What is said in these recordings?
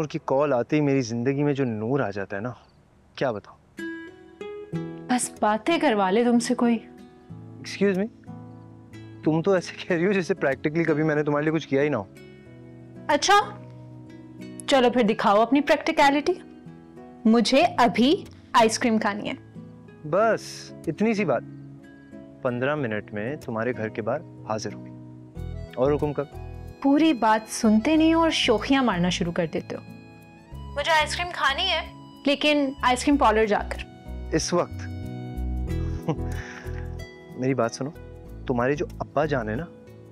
नूर की कॉल आते ही मेरी जिंदगी में जो नूर आ जाता है ना, क्या बताऊं। बस बातें करवा ले तुमसे कोई। एक्सक्यूज मी, तुम तो ऐसे कह रही हो जैसे प्रैक्टिकली कभी मैंने तुम्हारे लिए कुछ किया ही ना हो। अच्छा चलो फिर दिखाओ अपनी प्रैक्टिकलिटी। मुझे अभी आइसक्रीम खानी है। बस इतनी सी बात। 15 मिनट में तुम्हारे घर के बाहर हाजिर होगी। और हुक्म कर। पूरी बात सुनते नहीं हो और शोखियां मारना शुरू कर देते हो। मुझे आइसक्रीम खानी है, लेकिन आइसक्रीम पार्लर जाकर। इस वक्त मेरी बात सुनो, तुम्हारे जो अब्बा जान है ना,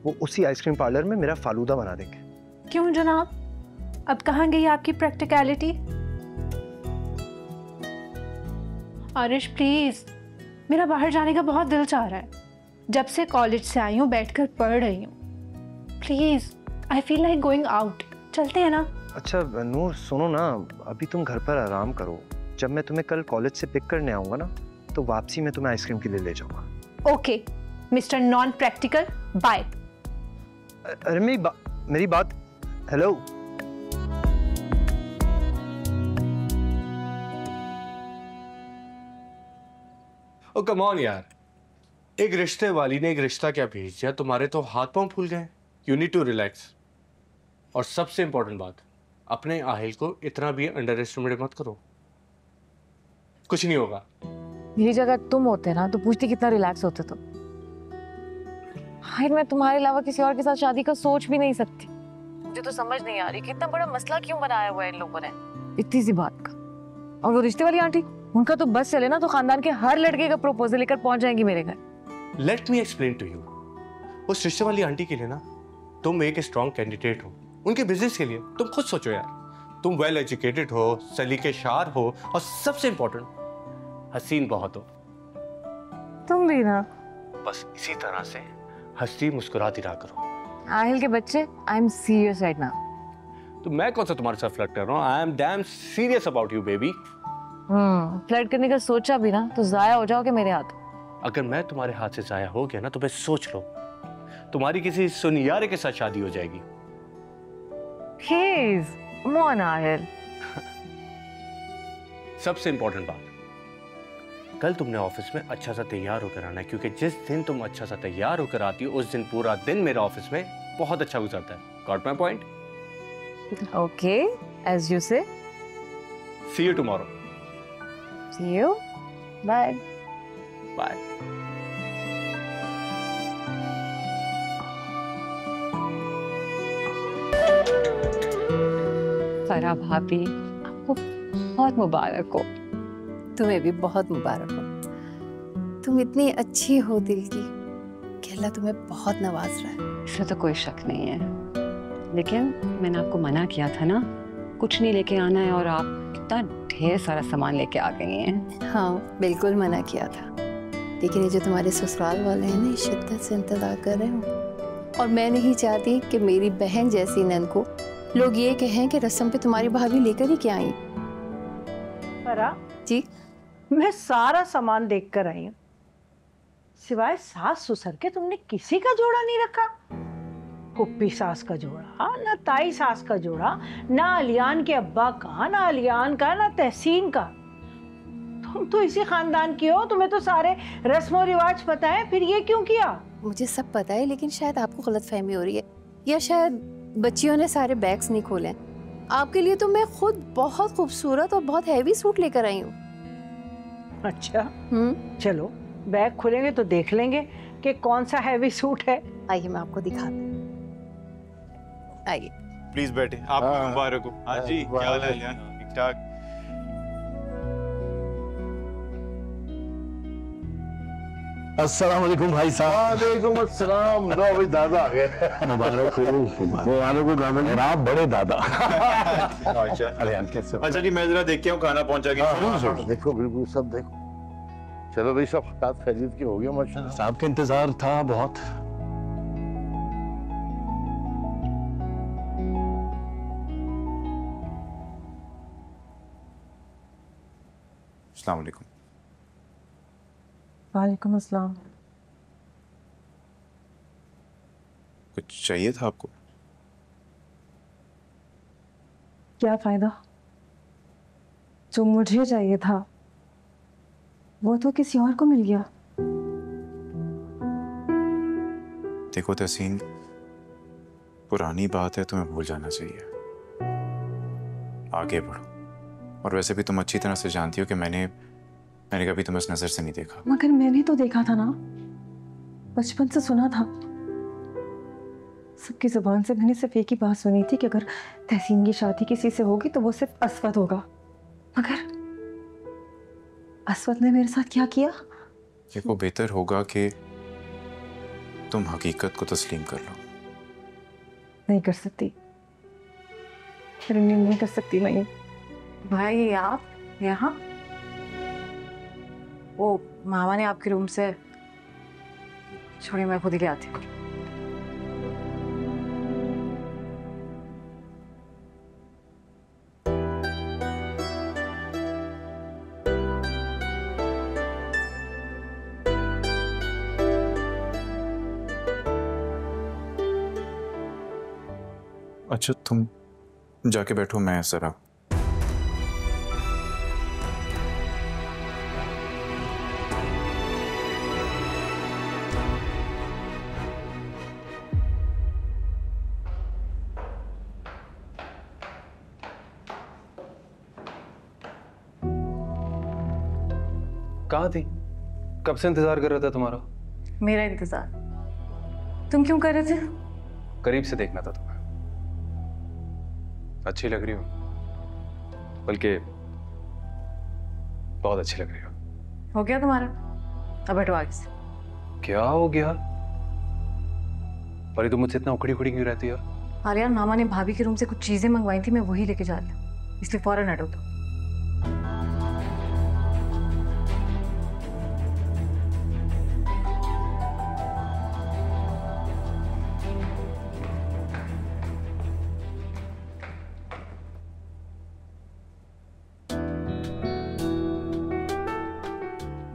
वो उसी आइसक्रीम पार्लर में मेरा फालूदा बना देंगे। क्यों जनाब, अब कहाँ गई आपकी प्रैक्टिकलिटी? आरिश प्लीज, मेरा बाहर जाने का बहुत दिल चाह रहा है। जब से कॉलेज से आई हूँ बैठकर पढ़ रही हूँ। Please, I feel like going out. चलते हैं ना? अच्छा नूर सुनो ना, अभी तुम घर पर आराम करो। जब मैं तुम्हें कल कॉलेज से पिक करने आऊंगा ना, तो वापसी में तुम्हें आइसक्रीम के लिए ले जाऊंगा। Okay mister non practical, bye. अरे मेरी बात हेलो। ओ कम ऑन यार, एक रिश्ते वाली ने एक रिश्ता क्या भेज दिया, तुम्हारे तो हाथ पांव फूल गए। You need to relax. और सबसे इंपॉर्टेंट बात, अपने आहिल को इतना भी अंडर एस्टिमेट मत करो, कुछ नहीं होगा। मेरी जगह तुम होते ना तो पूछती कितना रिलैक्स होते तुम। हाय, मैं तुम्हारे अलावा किसी और के साथ शादी का सोच भी नहीं सकती। मुझे तो समझ नहीं आ रही कि इतना बड़ा मसला क्यों बनाया हुआ है इन लोगों ने इतनी सी बात का। और वो रिश्ते वाली आंटी, उनका तो बस चले ना तो खानदान के हर लड़के का प्रपोजल लेकर पहुंच जाएंगी मेरे घर। Let me explain to you. उस रिश्ते वाली आंटी के लिए ना तुम एक स्ट्रॉन्ग कैंडिडेट हो। उनके बिजनेस के लिए तुम खुद सोचो यार, तुम वेल एजुकेटेड हो, सलीकेशार हो, और सबसे इंपॉर्टेंट हसीन बहुत हो। तुम भी ना। बस इसी तरह से हंसती मुस्कुराती रहा करो। आहिल के बच्चे, I am serious right now. तो मैं कौन सा तुम्हारे साथ फ्लर्ट कर रहा हूँ? I am damn serious about you baby. Flirt करने का सोचा भी ना तो जाया हो जाओगे मेरे हाथ। अगर मैं तुम्हारे हाथ से जाया हो गया ना तो बस सोच लो, तुम्हारी किसी सुनियारे के साथ शादी हो जाएगी। Please come on Aahil. सबसे इंपॉर्टेंट बात, कल तुमने ऑफिस में अच्छा सा तैयार होकर आना है, क्योंकि जिस दिन तुम अच्छा सा तैयार होकर आती हो उस दिन पूरा दिन मेरा ऑफिस में बहुत अच्छा गुजरता है। Got my point? Okay, as you say. See you tomorrow. See you, bye bye. Farah भाभी, आपको बहुत मुबारक हो। तुम्हें भी बहुत मुबारक हो। तुम इतनी अच्छी हो दिल की कि अल्लाह तुम्हें बहुत नवाज रहा है। इसमें तो कोई शक नहीं है, लेकिन मैंने आपको मना किया था ना, कुछ नहीं लेके आना है, और आप कितना ढेर सारा सामान लेके आ गई हैं। हाँ बिल्कुल मना किया था, लेकिन ये जो तुम्हारे ससुराल वाले हैं ना, शिद्दत से इंतजार कर रहे हो। और मैं नहीं चाहती कि मेरी बहन जैसी नंद को लोग ये कहें कि रस्म पे तुम्हारी भाभी लेकर ही क्या आई। फरा जी, मैं सारा सामान देख कर आई हूँ, सिवाय सास ससुर के तुमने किसी का जोड़ा नहीं रखा। फुप्पी सास का जोड़ा, ना ताई सास का जोड़ा, ना अलियान के अब्बा का, ना अलियान का, ना तहसीन का। तुम तो इसी खानदान की हो, तुम्हें तो सारे रस्म रिवाज पता है, फिर ये क्यों किया? मुझे सब पता है, लेकिन शायद आपको गलतफहमी हो रही है, या शायद बच्चियों ने सारे बैग्स नहीं खोले। आपके लिए तो मैं खुद बहुत खूबसूरत और बहुत हैवी सूट लेकर आई हूँ। अच्छा चलो, बैग खुलेंगे तो देख लेंगे कि कौन सा हैवी सूट है। आइए मैं आपको दिखाती हूँ, आइए। प्लीज बैठे। आपको मुबारक हो। हाँ जी, क्या हाल है? ठीक ठाक। अस्सलाम वालेकुम भाई साहब। वालेकुम अस्सलाम। लो भाई दादा आ गए। मुबारक हो। मुबारक हो दादा जी। आप बड़े दादा। अलियान कैसे? अच्छा जी, मैं जरा देख के आऊँ, खाना पहुंचा के। देखो बिल्कुल सब देखो। चलो भाई, सब हकात खैरियत की हो गया माशाल्लाह। साहब के इंतजार था बहुत। अस्सलाम वालेकुम। वालेकुम अस्सलाम। कुछ चाहिए था आपको? क्या फायदा? जो मुझे चाहिए था वो तो किसी और को मिल गया। देखो तहसीन, पुरानी बात है, तुम्हें भूल जाना चाहिए, आगे बढ़ो। और वैसे भी तुम अच्छी तरह से जानती हो कि मैंने कभी तुम्हें इस नजर से नहीं देखा। मगर मैंने तो देखा था ना, बचपन से सुना था, सबकी जुबान से मैंने सिर्फ एक ही बात सुनी थी कि अगर तहसीन की शादी किसी से होगी तो वो सिर्फ असवद होगा। मगर असवद ने मेरे साथ क्या किया? देखो, बेहतर होगा कि तुम हकीकत को तस्लीम कर लो। नहीं कर सकती, नहीं कर सकती मैं। भाई आप यहाँ? वो मामा ने आपके रूम से, छोड़िए मैं खुद ही ले आती हूँ। अच्छा तुम जाके बैठो, मैं जरा। कहाँ थी? कब से इंतजार कर रहा था तुम्हारा। मेरा इंतजार तुम क्यों कर रहे थे? करीब से देखना था तुम्हें। अच्छी लग रही हो, बल्कि बहुत अच्छी लग रही हो। हो गया तुम्हारा? अब बैठो आगे से। क्या हो गया? परी तुम मुझसे इतना उखड़ी उखड़ी क्यों रहती है? आर्यन, मामा ने भाभी के रूम से कुछ चीजें मंगवाई थी, मैं वही लेके जा रही हूँ, इसलिए फौरन हटो। तो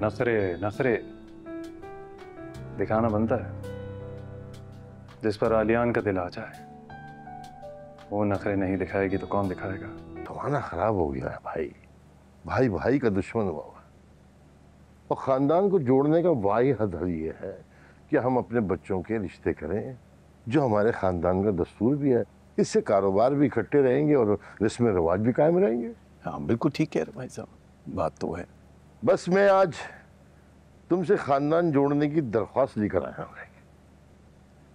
नखरे नखरे दिखाना बनता है। जिस पर आलियान का दिल आ जाए वो नखरे नहीं दिखाएगी तो कौन दिखाएगा? जमाना खराब हो गया है भाई, भाई भाई का दुश्मन हुआ है। और खानदान को जोड़ने का वाही हद ये है कि हम अपने बच्चों के रिश्ते करें, जो हमारे खानदान का दस्तूर भी है। इससे कारोबार भी इकट्ठे रहेंगे और रस्म रिवाज भी कायम रहेंगे। हाँ बिल्कुल ठीक कह रहे भाई साहब, बात तो है। बस मैं आज तुमसे खानदान जोड़ने की दरख्वास्त लेकर आया हूँ।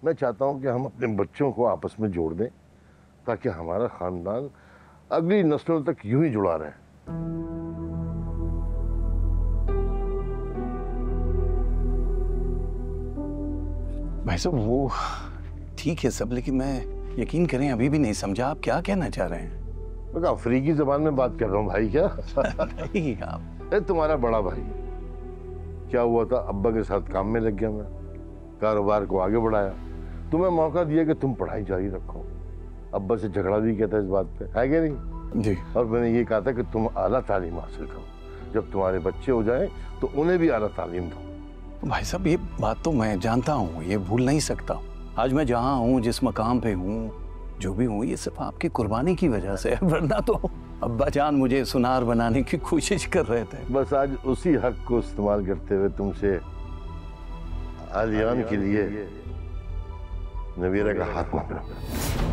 मैं चाहता हूँ कि हम अपने बच्चों को आपस में जोड़ दें ताकि हमारा खानदान अगली नस्लों तक यूं ही जुड़ा रहे। भाई साहब वो ठीक है सब, लेकिन मैं यकीन करें अभी भी नहीं समझा आप क्या कहना चाह रहे हैं। मैं अफ्रीकी जबान में बात कर रहा हूँ भाई। क्या नहीं आप तुम्हारा बड़ा भाई क्या हुआ था, अब्बा के साथ काम में लग गया, मैं कारोबार को आगे बढ़ाया, तुम्हें मौका दिया कि तुम पढ़ाई जारी रखो। अब्बा से झगड़ा भी किया था इस बात पे, है क्या नहीं जी? और मैंने ये कहा था कि तुम आला तालीम हासिल करो, जब तुम्हारे बच्चे हो जाएं तो उन्हें भी आला तालीम दो। भाई साहब ये बात तो मैं जानता हूँ, ये भूल नहीं सकता। आज मैं जहाँ हूँ, जिस मकाम पे हूँ, जो भी हूँ, ये सिर्फ आपकी कुर्बानी की वजह से है, वरना तो अब्बा जान मुझे सुनार बनाने की कोशिश कर रहे थे। बस आज उसी हक को इस्तेमाल करते हुए तुमसे आलियान के लिए नवीरा का हाथ मांग रहा हूं।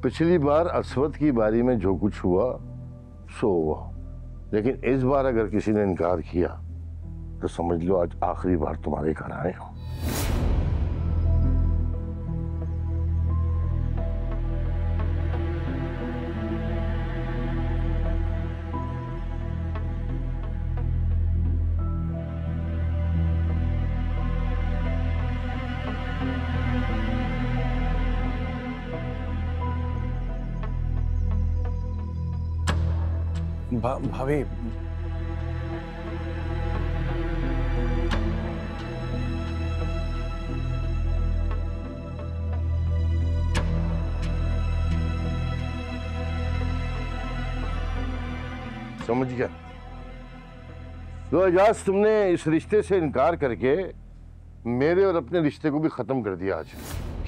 पिछली बार असवद की बारी में जो कुछ हुआ सो हुआ, लेकिन इस बार अगर किसी ने इनकार किया तो समझ लो आज आखिरी बार तुम्हारे घर आए हो। भाभी समझ गया? तो एजाज, तुमने इस रिश्ते से इनकार करके मेरे और अपने रिश्ते को भी खत्म कर दिया आज।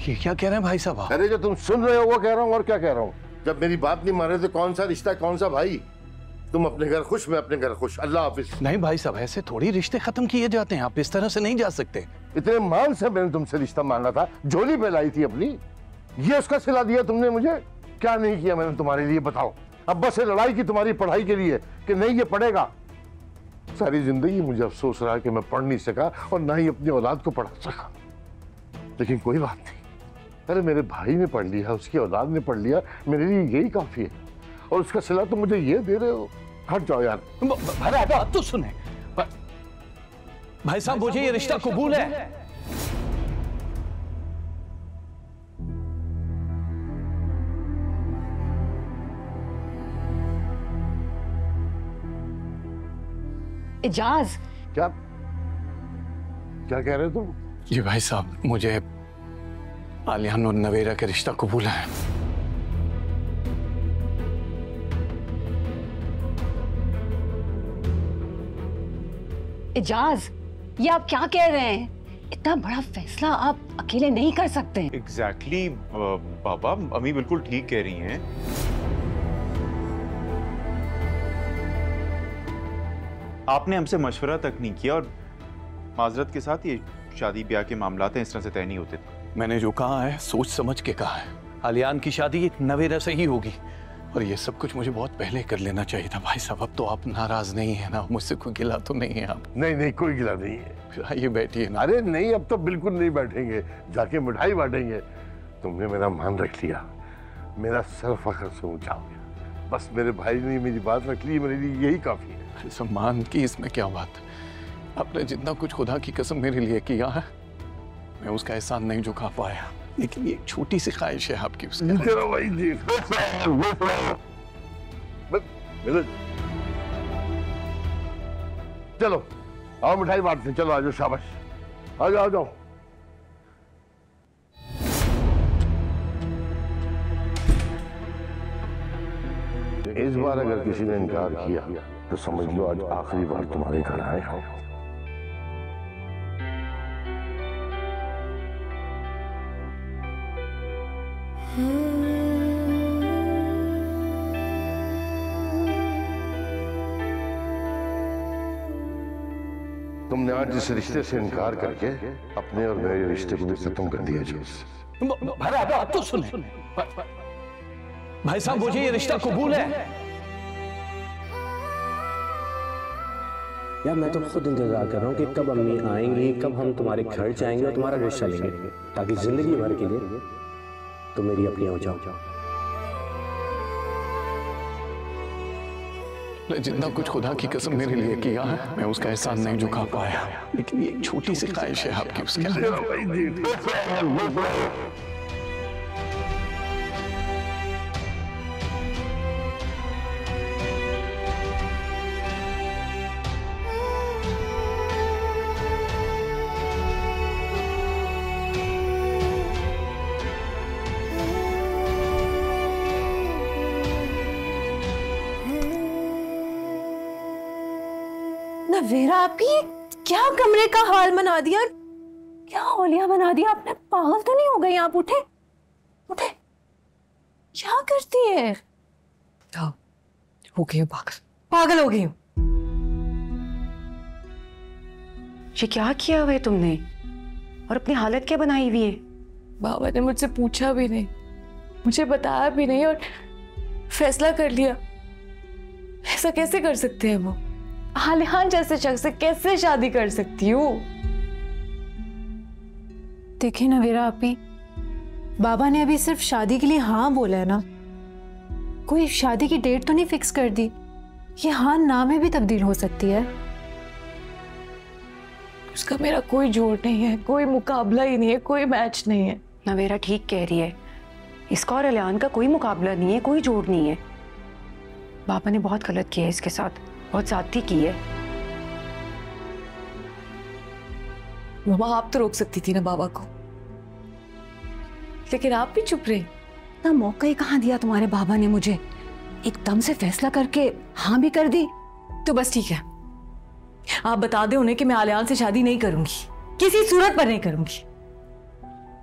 ये क्या कह रहे हैं भाई साहब? अरे जो तुम सुन रहे हो वो कह रहा हूँ, और क्या कह रहा हूँ। जब मेरी बात नहीं मान रहे तो कौन सा रिश्ता, कौन सा भाई? तुम अपने घर खुश, मैं अपने घर खुश। अल्लाह हाफिज। नहीं भाई साहब, ऐसे थोड़ी रिश्ते खत्म किए जाते हैं, आप इस तरह से नहीं जा सकते। इतने मान से मैंने तुमसे रिश्ता मांगा था, झोली पे लाई थी अपनी, ये उसका सिला दिया तुमने मुझे। क्या नहीं किया मैंने तुम्हारे लिए, बताओ। अब बस ये लड़ाई की तुम्हारी पढ़ाई के लिए कि नहीं ये पढ़ेगा। सारी जिंदगी मुझे अफसोस रहा कि मैं पढ़ नहीं सका और ना ही अपनी औलाद को पढ़ा सका, लेकिन कोई बात नहीं। अरे मेरे भाई ने पढ़ लिया, उसकी औलाद ने पढ़ लिया, मेरे लिए यही काफी है। और उसका सिला तो मुझे ये दे रहे हो। हट जाओ यार। बात तो सुने भाई साहब, मुझे ये रिश्ता कबूल है। एजाज, क्या क्या कह रहे हो तुम? जी भाई साहब, मुझे आलियान और नवेरा का रिश्ता कबूल है। एजाज, ये आप क्या कह रहे हैं? इतना बड़ा फैसला आप अकेले नहीं कर सकते। एग्जैक्टली पापा, अम्मी बिल्कुल ठीक कह रही हैं। आपने हमसे मशवरा तक नहीं किया और माजरत के साथ ये शादी ब्याह के मामलात हैं, इस तरह से तय नहीं होते थे। मैंने जो कहा है सोच समझ के कहा है। आलियान की शादी नवेरा से ही होगी और ये सब कुछ मुझे बहुत पहले कर लेना चाहिए था। भाई साहब, अब तो आप नाराज नहीं है ना? मुझसे कोई गिला तो नहीं है आप? नहीं नहीं, कोई गिला नहीं है। फिर आइए बैठिए ना। अरे नहीं, अब तो बिल्कुल नहीं बैठेंगे, जाके मिठाई बांटेंगे। तुमने मेरा मान रख लिया, मेरा सर फख्र से ऊंचा हो गया। बस मेरे भाई ने मेरी बात रख ली, मेरे लिए यही काफी है। सम्मान की इसमें क्या बात? आपने जितना कुछ खुदा की कसम मेरे लिए किया है, मैं उसका एहसान नहीं चुका पाया, लेकिन ये एक छोटी सी ख्वाहिश है आपकी। चलो आओ मिठाई बांटते, चलो आ जाओ, शाबाश, आ जाओ आ जाओ। इस बार अगर किसी ने इनकार किया तो समझ लो आज आखिरी बार तुम्हारे घर आए हो। तुमने आज इस रिश्ते से इनकार करके अपने और मेरे रिश्ते को भी खत्म कर दिया। बात तो सुने भाई साहब, मुझे ये रिश्ता कबूल है। यार मैं तो खुद इंतजार कर रहा हूँ कि कब अम्मी आएंगी, कब हम तुम्हारे घर जाएंगे और तुम्हारा रिश्ता लेंगे, ताकि जिंदगी भर के लिए तुम मेरी अपनी हो जाओ। जितना कुछ खुदा की कसम मेरे लिए किया है, मैं उसका एहसान नहीं चुका पाया, लेकिन ये एक छोटी सी ख्वाहिश है आपकी उसके नवेरा, आपकी क्या कमरे का हाल बना दिया, क्या होलिया बना दिया आपने? पागल तो नहीं हो गई आप? उठे उठे, क्या करती है? हो गई पागल हो गई हूँ। ये क्या किया हुआ है तुमने, और अपनी हालत क्या बनाई हुई है? बाबा ने मुझसे पूछा भी नहीं, मुझे बताया भी नहीं और फैसला कर लिया। ऐसा कैसे कर सकते हैं वो? आलियान जैसे शख्स से कैसे शादी कर सकती हूँ? देखिए नवेरा आपी, बाबा ने अभी सिर्फ शादी के लिए हाँ बोला है ना, कोई शादी की डेट तो नहीं फिक्स कर दी। ये हाँ ना में भी तब्दील हो सकती है। उसका मेरा कोई जोड़ नहीं है, कोई मुकाबला ही नहीं है, कोई मैच नहीं है। नवेरा ठीक कह रही है, इसका और आलियान का कोई मुकाबला नहीं है, कोई जोड़ नहीं है। बाबा ने बहुत गलत किया है इसके साथ, बहुत ज्यादती की है। मम्मा आप तो रोक सकती थी ना बाबा को, लेकिन आप भी चुप रहे। ना मौका ही कहाँ दिया तुम्हारे बाबा ने मुझे। एकदम से फैसला करके हाँ भी कर दी। तो बस ठीक है, आप बता दे उन्हें कि मैं आलियान से शादी नहीं करूंगी, किसी सूरत पर नहीं करूंगी।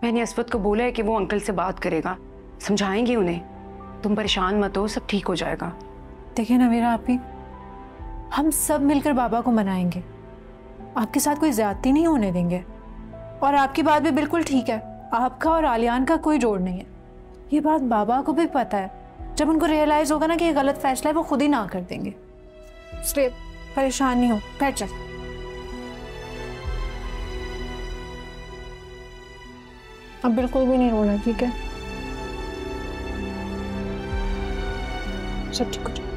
मैंने अस्वत को बोला है कि वो अंकल से बात करेगा, समझाएंगे उन्हें। तुम परेशान मत हो, सब ठीक हो जाएगा। देखिए ना मेरा आपी, हम सब मिलकर बाबा को मनाएंगे, आपके साथ कोई ज्यादती नहीं होने देंगे। और आपकी बात भी बिल्कुल ठीक है, आपका और आलियान का कोई जोड़ नहीं है। ये बात बाबा को भी पता है। जब उनको रियलाइज होगा ना कि ये गलत फैसला है, वो खुद ही ना कर देंगे। इसलिए परेशान नहीं हो, बैठ जा। अब बिल्कुल भी नहीं रोना, ठीक है? सब ठीक हो जाएगा।